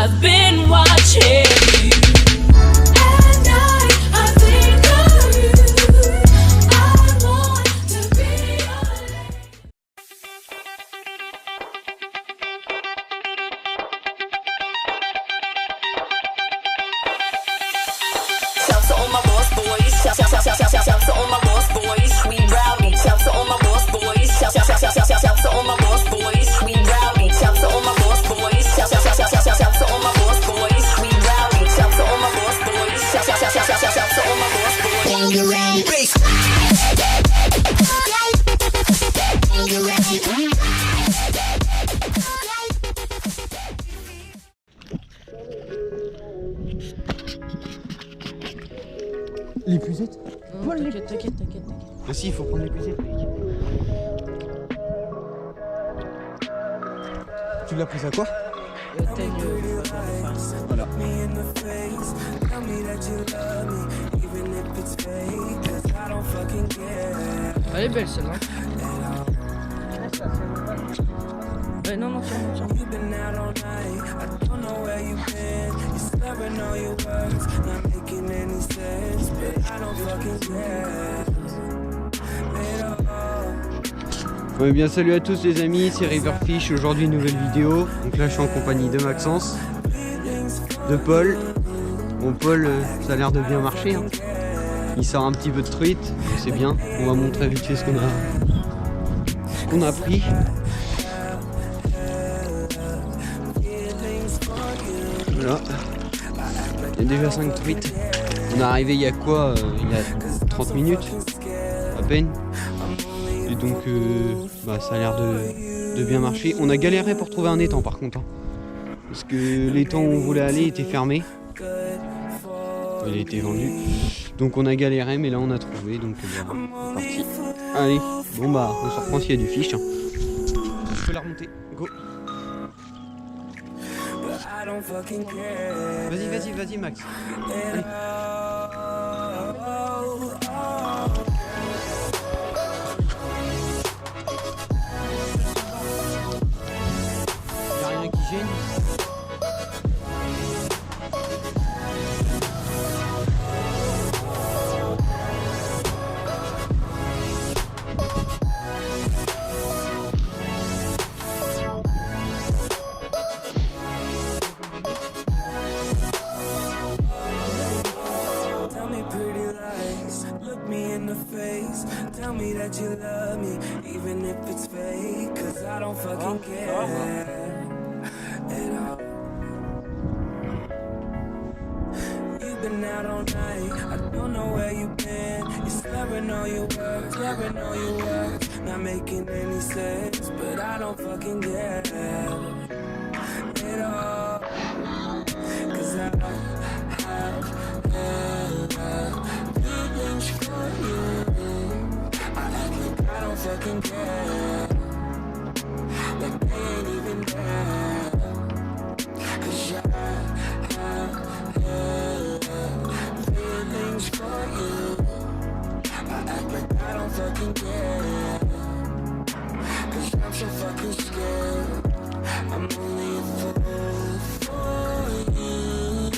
I've been watching you. L'épuisette? T'inquiète. Ah si, il faut prendre l'épuisette, mec. Tu l'as prise à quoi? Voilà. Elle est belle celle-là. Ouais, non, tiens. Ouais, bien salut à tous les amis, c'est Riverfish, aujourd'hui nouvelle vidéo. Donc là je suis en compagnie de Maxence, de Paul. Bon Paul, ça a l'air de bien marcher, hein. Il sort un petit peu de truite, c'est bien. On va montrer vite fait ce qu'on a pris. Voilà, il y a déjà 5 truites. On est arrivé il y a quoi, il y a 30 minutes à peine. Et donc ça a l'air de bien marcher. On a galéré pour trouver un étang par contre, hein. Parce que l'étang où on voulait aller était fermé. Il a été vendu. Donc on a galéré, mais là on a trouvé, donc c'est parti. Allez, bon bah on se reprend s'il y a du fish, hein. Je peux la remonter, go. Vas-y Max. Allez. Y'a rien qui gêne. Tell me that you love me, even if it's fake, cause I don't fucking care at all. You've been out all night, I don't know where you've been. You're slurring all your words, not making any sense, but I don't fucking care at all. Cause I don't have feelings for you. I don't fucking care, like they ain't even there. Cause I have feelings for you. I act like I don't fucking care, cause I'm so fucking scared. I'm only a fool for you,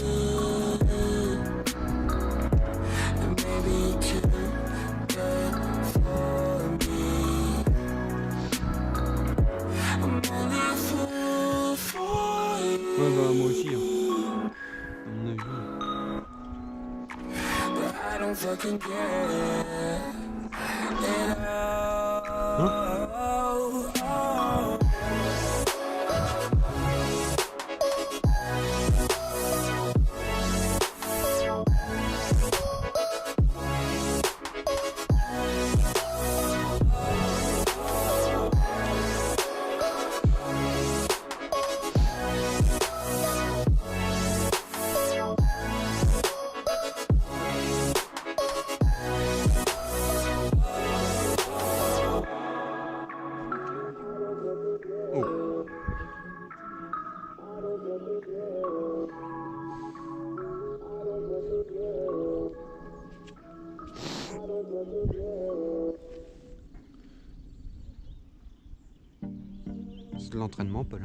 and maybe you too good for me. I'm only a fool for you. Ouais bah moi aussi, hein. À mon avis. But I don't fucking care at all. Hein? C'est de l'entraînement, Paul.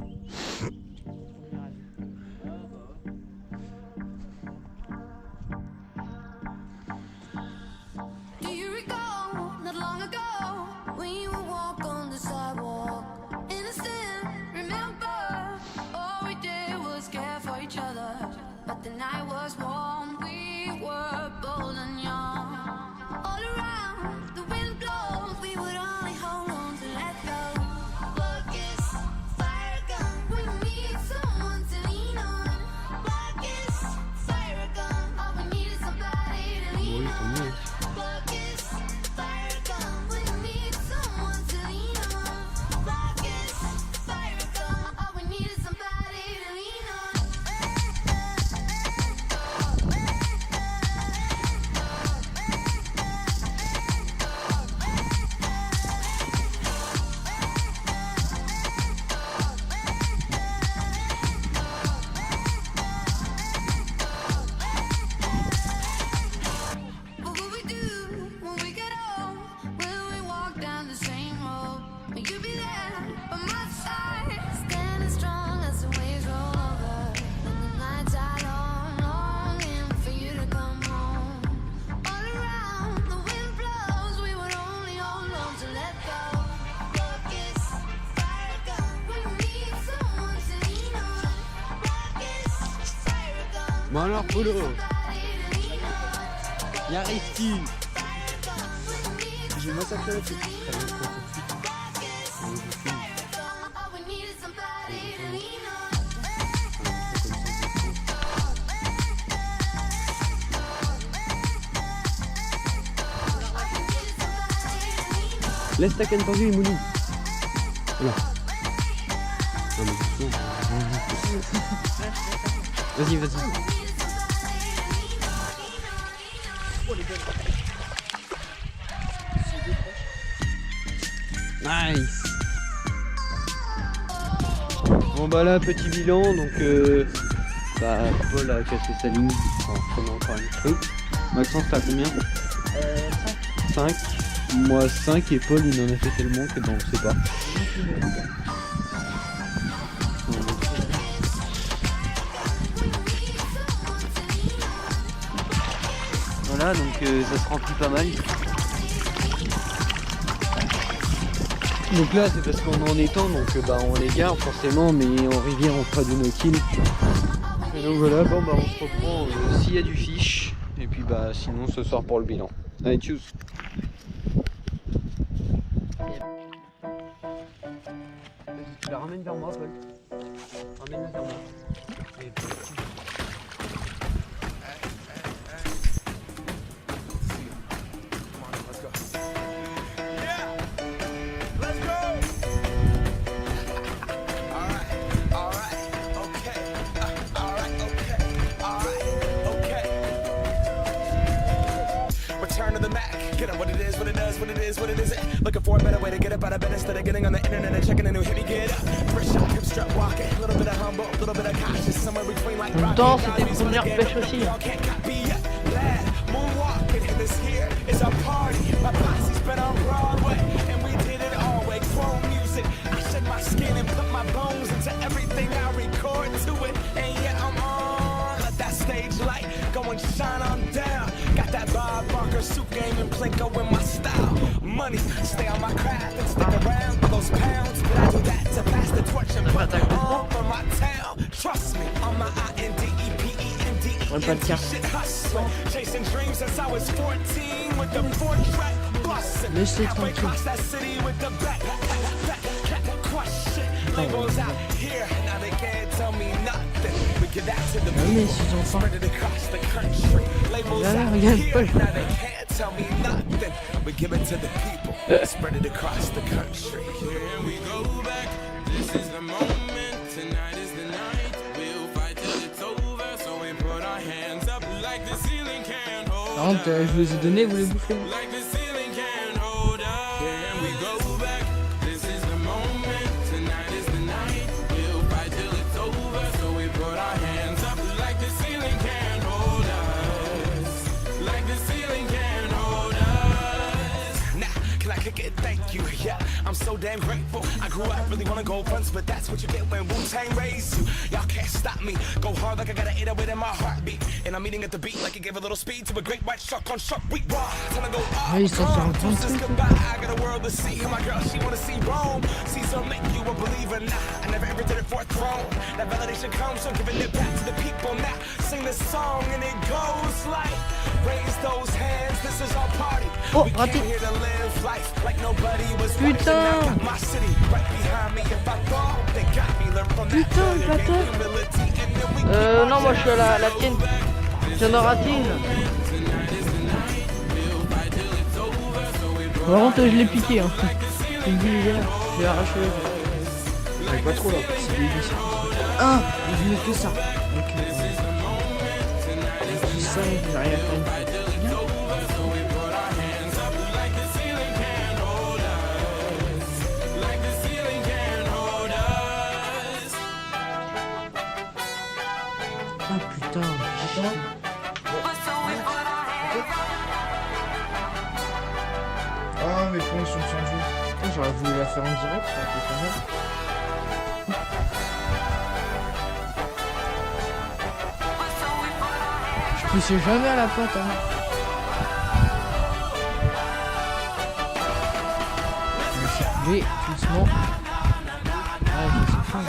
The night was warm, we were bold and young. All around, the wind blows, we would only hold on to let go. Focus, fire gun, we need someone to lean on. Focus, fire gun, all we need is somebody to lean on. Focus, fire gun, we need someone to lean on. Focus, fire gun, all we need is somebody to lean on. What will we do when we get home? Will we walk down the same road? Will you be there by my side? Standing strong as the waves roll over. And the nights are long, longing for you to come home. All around, the wind blows, we would only hold on to let go. Focus, fire gun, we need someone to lean on. Focus, fire gun, Bon alors Polo, somebody to lean on. y arrive-t-il? J'ai massacré la petite. All we need is somebody to lean on. Laisse ta canne tendue, Mounou. Voilà. Non, mais doucement. Vas-y, vas-y. Nice. Bon bah là, petit bilan, donc Paul a cassé sa ligne. Enfin, on a encore une truc. Maxence, t'as combien 5. Moi 5 et Paul il en a fait tellement que ben on sait pas. Voilà, donc ça se remplit pas mal. Donc là c'est parce qu'on est en étang, donc on les garde forcément, mais en rivière on fera du no-kill. Et donc voilà, bon bah on se reprend s'il y a du fish, et puis bah sinon ce soir pour le bilan. Allez, tchuss. Tu la ramènes vers moi, Paul. Ramène-la vers moi. Return to the Mac. Get up what it is, what it does, what it is, what it isn't. Looking for a better way to get up out of bed instead of getting on the internet and checking a new hit. Me get up. First shot, hip strut walking. A little bit of humble, a little bit of cautious. Somewhere between like rock temps, and c'était Johnny's. première pêche aussi. Y'all can't copy yet. Lad, moonwalking. And this here is our party. My posse's been on Broadway. And we did it all way. Chrome music. I shed my skin and put my bones into everything I record to it. And yeah, I'm on. Let that stage light go and shine on down. Got that Bob Barker suit game and Plinko in my style. Money, stay on my craft and stick around for those pounds. But I do that to pass the torch and put on for my town. Trust me, on my INDEPENDENT shit hustling. Chasing dreams since I was 14 with the 4-track busting. Laissez Halfway tranquille. across that city with the back question. Labels out here, now they can't tell me nothing. We give that to the mais people, ces enfants. spread it across the country. Labels Regarde, out regarde, here, Paul. now they can't tell me nothing. We give it to the people, spread it across the country. Here we go back. This is the moment. Tonight is the night. We'll fight till it's over. So we put our hands up like the ceiling can't hold Par contre, je vous les ai donnés, vous les bouffez. like the ceiling can't hold us. Here we go back. This is the moment. Tonight is the night. We'll fight till it's over. So we put our hands up like the ceiling can't hold us. Like the ceiling can't hold us. Now, can I kick it? Thank you. Yeah, I'm so damn grateful. I grew up really wanna go fronts, but that's what you get when Wu-Tang raised you. Y'all can't stop me. Go hard like I got an 808 in my heartbeat. And I'm eating at the beat like it gave a little speed to a great white shark on shark week. Raw, time to go off. Ouais, ils sont sur un grand Deuces truc. goodbye, I got a world to see. And my girl, she wanna see Rome. Caesar make you a believer. Nah, I never ever did it for a throne. That validation comes from giving it back to the people. Now sing this song and it goes like, raise those hands, this is our party. Oh, We came raté. here to live life like nobody was Putain. watching. Now got my city right behind me. If I fall, they got me. Learn from that Putain, failure, gain bâtard. humility, and then we keep Non, moi je suis à la tienne. Je viens d'en rater une. Par contre, je l'ai piqué. Hein. Je me dis, les gars, je l'ai arraché. J'arrive pas trop là. C'est lui, ça. Ah, je mets que ça. Ok. Je sais, j'ai rien fait. Ah putain. Ah, mes points sont changés. Putain, j'aurais voulu la faire en direct, ça aurait été pas mal. Je poussais jamais à la pote, hein. Je me suis levé doucement. Ah, je sais pas.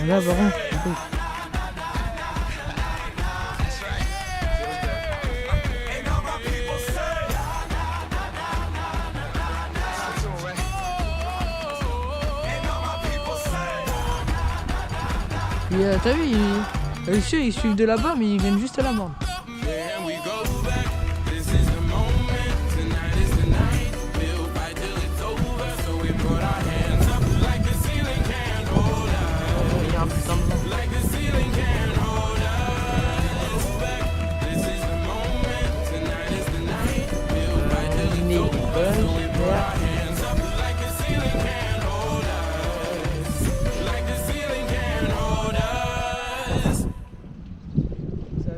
Là, par contre, t'as vu, ils suivent de là-bas, mais ils viennent juste à la mort. There we go back. This is the moment. Tonight is the night. We'll fight till it's over. So we put our hands up like the ceiling can't hold us. Il y a un putain de vent. Like the ceiling can't hold us. This is the moment. Tonight is the night. We'll fight till it's over. So we put our hands up like the ceiling can't hold us. Like the ceiling can't hold us. Ça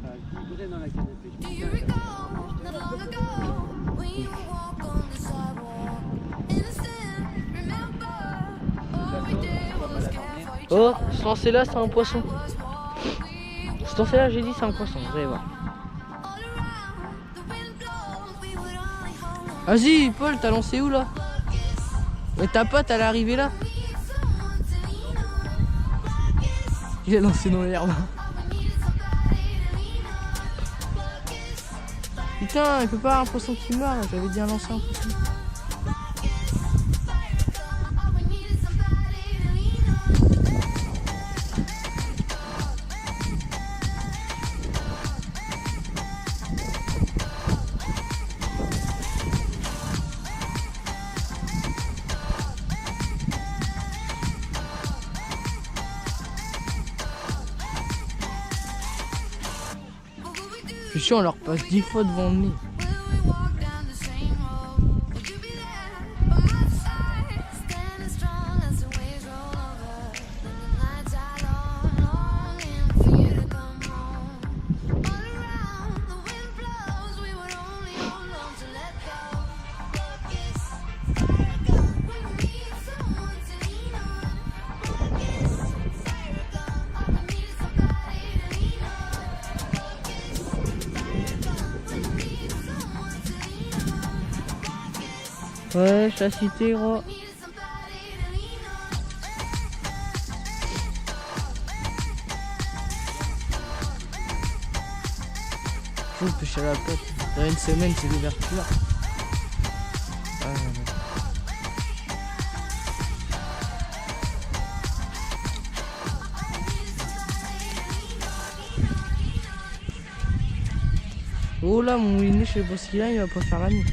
a filtré dans la canne à pêche. Do you recall not long ago when you walk on the sidewalk? Innocent, remember all we did was care for each Oh, ce lancer-là, c'est un poisson. other. Was what we Ce lancer-là, j'ai dit, c'est un poisson. Vous allez voir. all around. The wind blows, we would only hold on. Vas-y, Paul, t'as lancé où là? Mais ta pote, elle est arrivée là. Need someone to lean on. Focus, Il a lancé dans l'herbe. all we need is somebody to lean on. Focus, Putain, il peut pas avoir un poisson qui meurt là. J'avais dit un lancer un poisson. all we need is somebody to lean on. What would we do? Je suis sûr, on leur passe 10 fois devant le nez. Will we walk down the same road? Would you be there by my side, standing strong as the waves roll over? When the nights are long, longing for you to come home. All around, the wind blows, we would only hold on to let go. Focus, fire gun, when we need someone to lean on. Focus, fire gun, all we need is somebody to lean on. Focus, fire gun, when we need someone to lean on. Ouais, je l'ai cité, gros. We need somebody to lean on. Je veux pêcher à la pote. Dans une semaine, c'est l'ouverture. Ah, ouais, ouais. Oh là, mon moulinet, je sais pas ce qu'il a, il va pas faire la nuit.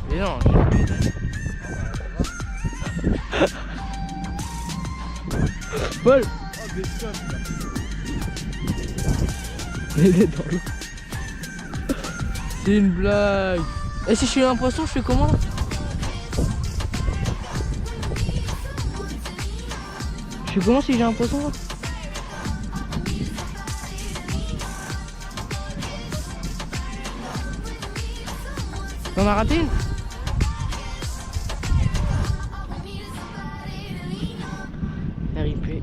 Mais non, j'ai pas eu d'aller. Paul! Il est dans l'eau. C'est une blague. Et si je suis un poisson, je fais comment? Je fais comment si j'ai un poisson là? T'en as raté une? RIP.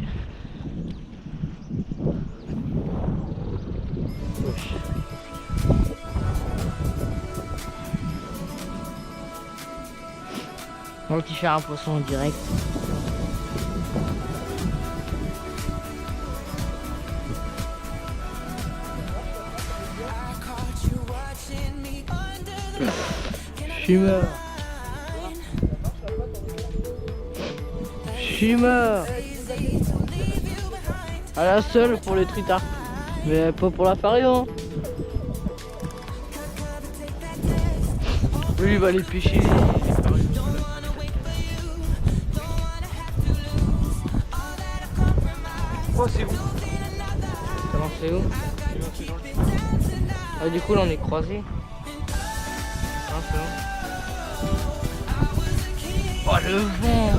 On va faire un poisson en direct. Je suis mort. Je suis mort. À la seule pour les truitards. Mais pas pour la farion. Lui il va les pêcher. Oh, c'est où? Comment c'est où? Ah, du coup là on est croisés. Ah, c'est bon. Oh le vent!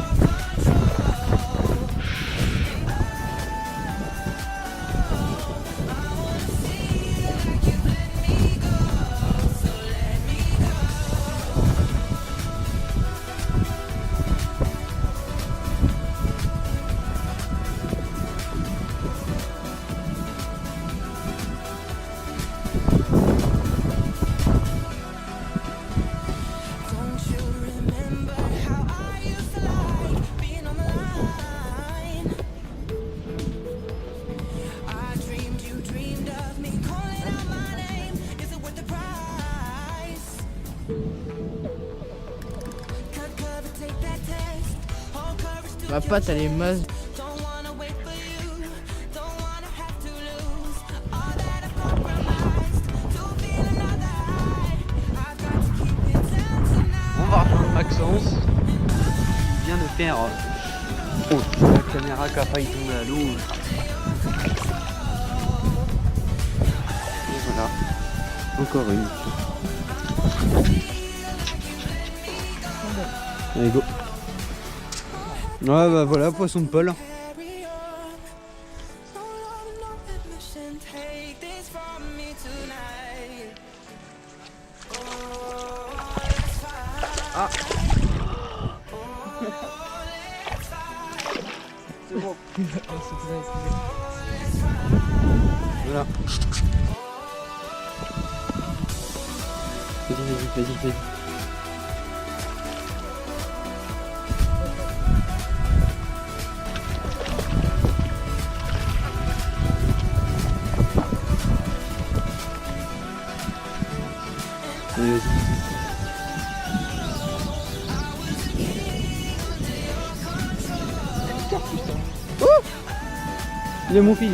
Don't you remember how I used to like being on the line? I dreamed you dreamed of me calling out my name. Is it worth the price? Cut cover, take that test. All courage to Ma patte elle est masse. don't wanna wait for you. Don't wanna have to lose all that I've compromised to feel another high. I've got to keep it down tonight. On va rejoindre Maxence. Il vient de faire. Oh, la caméra qui a failli tomber à l'eau. Et voilà. Encore une. Allez, go. Ouais, bah voilà, poisson de Paul. Carry on. No love, no admission. Take this from me tonight. Oh, let's fight. Voilà. Vas-y. Allez, vas-y. Il a mon fil,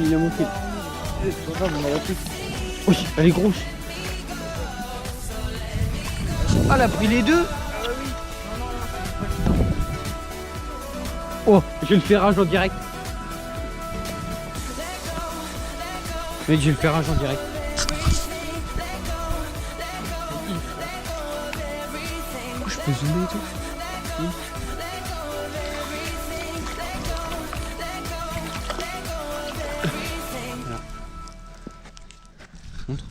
Oui, elle est grosse. Ah, elle a pris les deux. Oh, je vais le faire en direct. Mec, je vais le faire en direct. Je peux zoomer et tout. Voilà. Montre.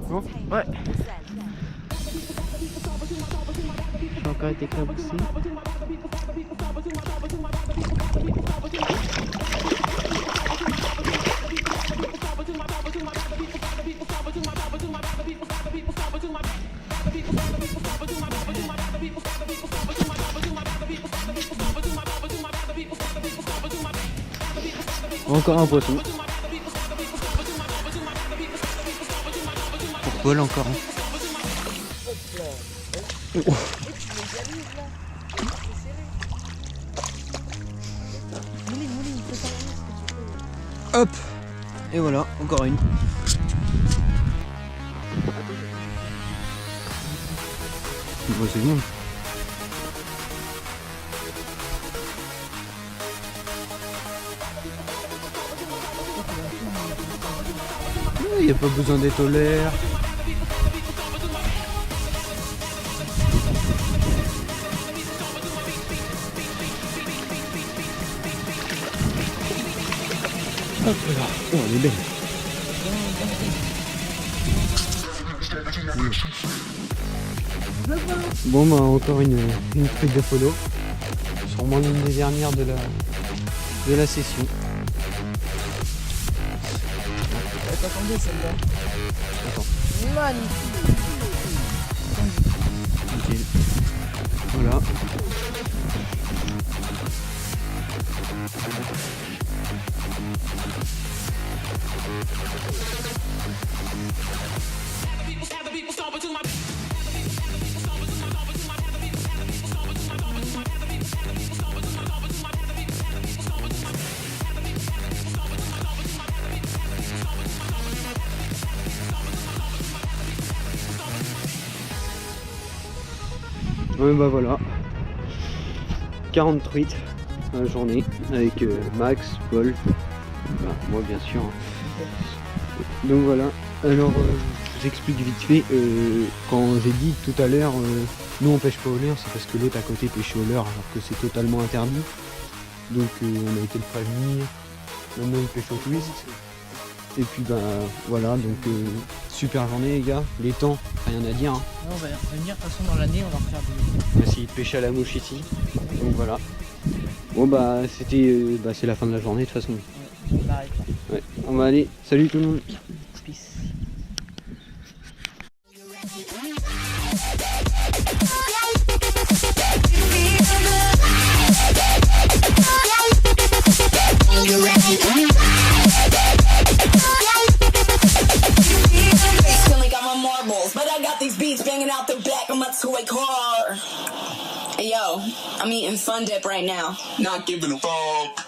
Bon. Ouais. J'ai encore été éclaboussé. Encore un poisson. Pour Paul, encore un. Oh. Hop. Et voilà, encore une. Bon, c'est bon. Il n'y a pas besoin d'être au l'air. Hop là. Oh, elle est belle. Bon bah encore une truite de polo. Sûrement l'une des dernières de la session. Attendez celle-là. Attends. Magnifique. Nickel. Voilà. Ouais bah voilà, 40 truites dans la journée avec Max, Paul, bah, moi bien sûr. Donc voilà, alors je vous explique vite fait, quand j'ai dit tout à l'heure, nous on pêche pas au leurre, c'est parce que l'autre à côté pêche au leurre alors que c'est totalement interdit. Donc on a été le prévenir, maintenant il pêche au twist. Et puis bah voilà, donc super journée les gars, les temps, rien à dire. Hein. On va y revenir, de toute façon dans l'année on va refaire des... On va essayer de pêcher à la mouche ici. Donc voilà. Bon bah c'était c'est la fin de la journée de toute façon. Ouais, on arrête là. Ouais. On va aller. Salut tout le monde. Peace. But I got these beats banging out the back of my toy car. Hey yo, I'm eating Fun Dip right now. Not giving a fuck.